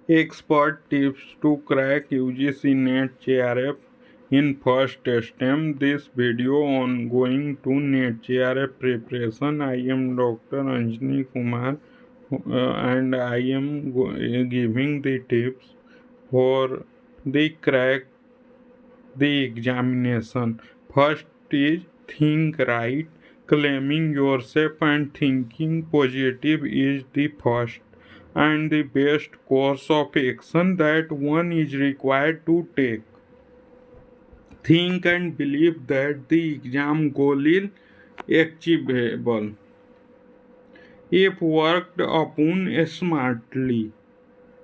Expert tips to crack UGC NET JRF in first attempt. This video on going to NET JRF preparation. I am Dr. Anjani Kumar and I am giving the tips for the crack the examination. First is think right. Claiming yourself and thinking positive is the first and the best course of action that one is required to take. Think and believe that the exam goal is achievable if worked upon smartly.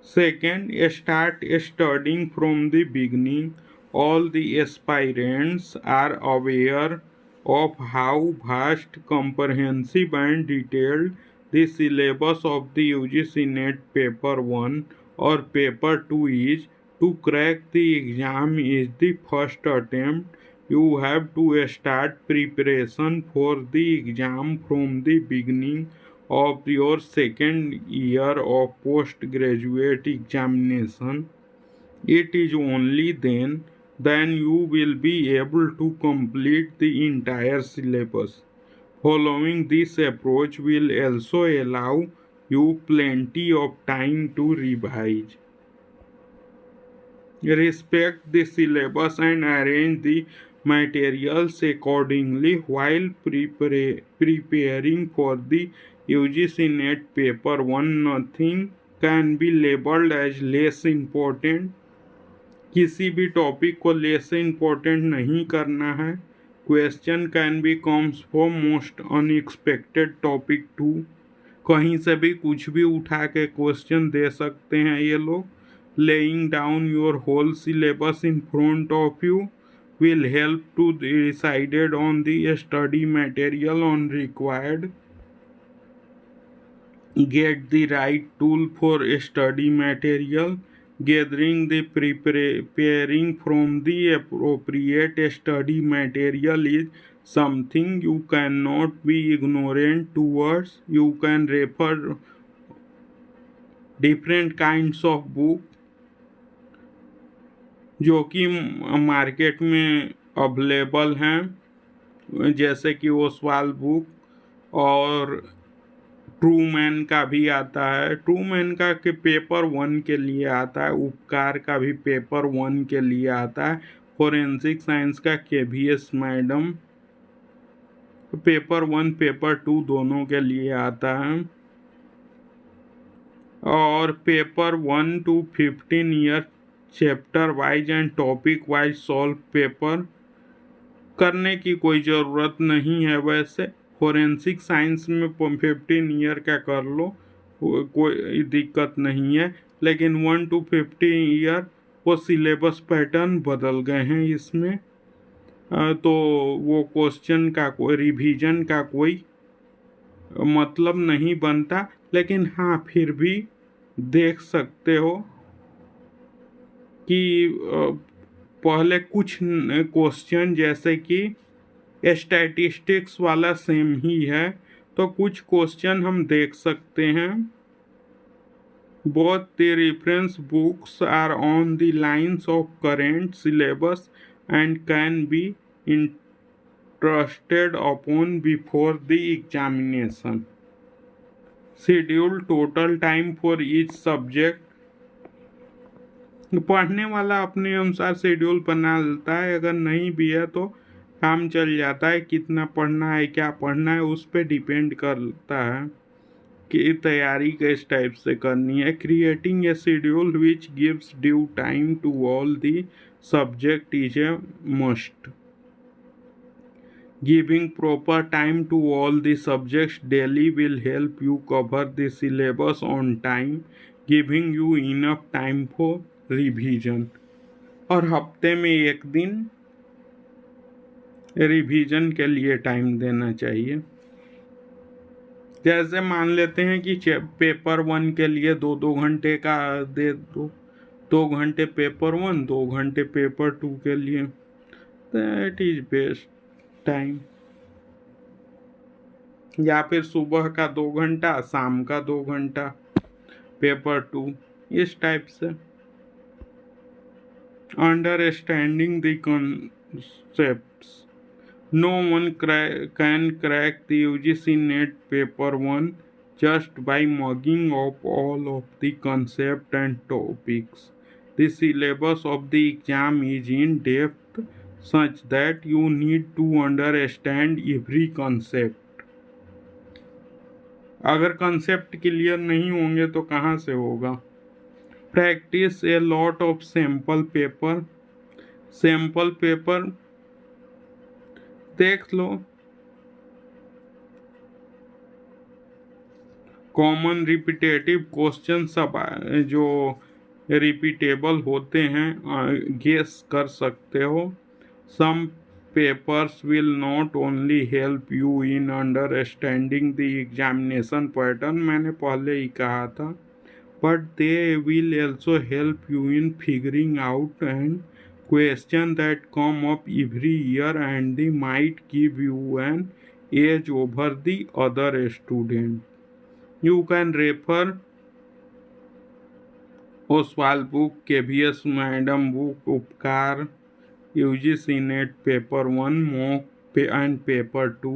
Second, start studying from the beginning. All the aspirants are aware of how vast, comprehensive, and detailed the syllabus of the UGC NET Paper 1 or Paper 2 is. To crack the exam is the first attempt. You have to start preparation for the exam from the beginning of your second year of postgraduate examination. It is only then you will be able to complete the entire syllabus. Following this approach will also allow you plenty of time to revise. Respect the syllabus and arrange the materials accordingly while preparing for the UGC NET paper 1. Nothing can be labeled as less important. किसी भी topic को less important नहीं करना है. Question can be comes from most unexpected topic too. कहीं से भी कुछ भी उठा के क्वेश्चन दे सकते हैं ये लोग. Laying down your whole syllabus in front of you will help to decide on the study material on required. Get the right tool for study material. Gathering the preparing from the appropriate study material is something you cannot be ignorant towards. You can refer different kinds of books जो कि market में available हैं, जैसे कि Oswal book और Trueman का भी आता है. ट्रूमैन का के पेपर 1 के लिए आता है. उपकार का भी पेपर 1 के लिए आता है. फोरेंसिक साइंस का KVS मैडम पेपर 1 पेपर 2 दोनों के लिए आता है. और paper 1 to 15 year chapter wise and topic wise solve paper करने की कोई ज़रूरत नहीं है. वैसे फोरेंसिक साइंस में 15 ईयर का कर लो, कोई दिक्कत नहीं है. लेकिन 1 to 15 ईयर वो सिलेबस पैटर्न बदल गए हैं इसमें, तो वो क्वेश्चन का कोई रिवीजन का कोई मतलब नहीं बनता. लेकिन हाँ, फिर भी देख सकते हो कि पहले कुछ क्वेश्चन जैसे कि स्टैटिस्टिक्स वाला सेम ही है, तो कुछ क्वेश्चन हम देख सकते हैं. Both the reference books are on the lines of current syllabus and can be interested upon before the examination. Schedule total time for each subject. पढ़ने वाला अपने अनुसार शेड्यूल बना लेता है. अगर नहीं भी है तो काम चल जाता है. कितना पढ़ना है, क्या पढ़ना है, उस पर डिपेंड करता है कि तैयारी किस टाइप से करनी है. Creating a schedule which gives due time to all the subject is a must. Giving proper time to all the subjects daily will help you cover the syllabus on time, giving you enough time for revision. और हफ्ते में एक दिन revision के लिए time देना चाहिए. जैसे मान लेते हैं कि पेपर 1 के लिए 2-2 घंटे का दे दो. 2 घंटे पेपर 1, 2 घंटे पेपर 2 के लिए. That is best time. या फिर सुबह का 2 घंटा, शाम का 2 घंटा पेपर 2. इस टाइप से understanding the concepts. No one can crack the UGC NET paper 1 just by mugging up all of the concept and topics. The syllabus of the exam is in depth such that you need to understand every concept. अगर concept clear नहीं होंगे तो कहाँ से होगा. Practice a lot of sample paper देख लो. Common repetitive question सब जो रिपीटेबल होते हैं गेस कर सकते हो. Some papers will not only help you in understanding the examination pattern, मैंने पहले ही कहा था, but they will also help you in figuring out and question that come up every year and they might give you an edge over the other student. You can refer Oswal book, KVS Madam book, Upkar, UGC NET paper 1 mock and paper 2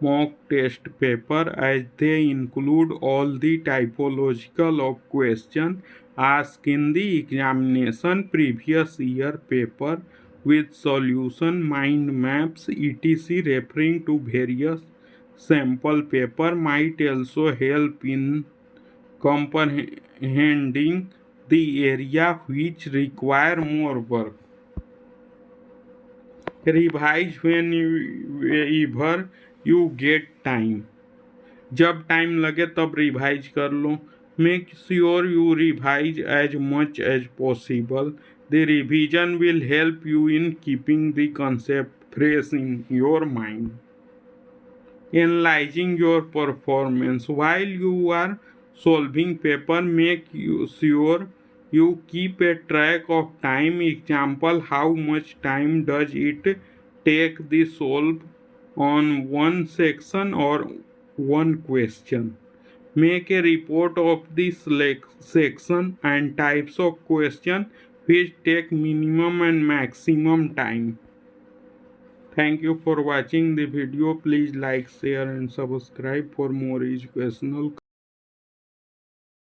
mock test paper, as they include all the typological of question asked in the examination previous year paper with solution, mind maps, etc. Referring to various sample paper might also help in comprehending the area which require more work. Revise whenever you get time. जब time लगे तब revise कर लो. Make sure you revise as much as possible. The revision will help you in keeping the concept fresh in your mind. Analyzing your performance while you are solving paper, make sure you keep a track of time. Example, how much time does it take to solve on one section or one question. Make a report of the section and types of question which take minimum and maximum time. Thank you for watching the video. Please like, share and subscribe for more educational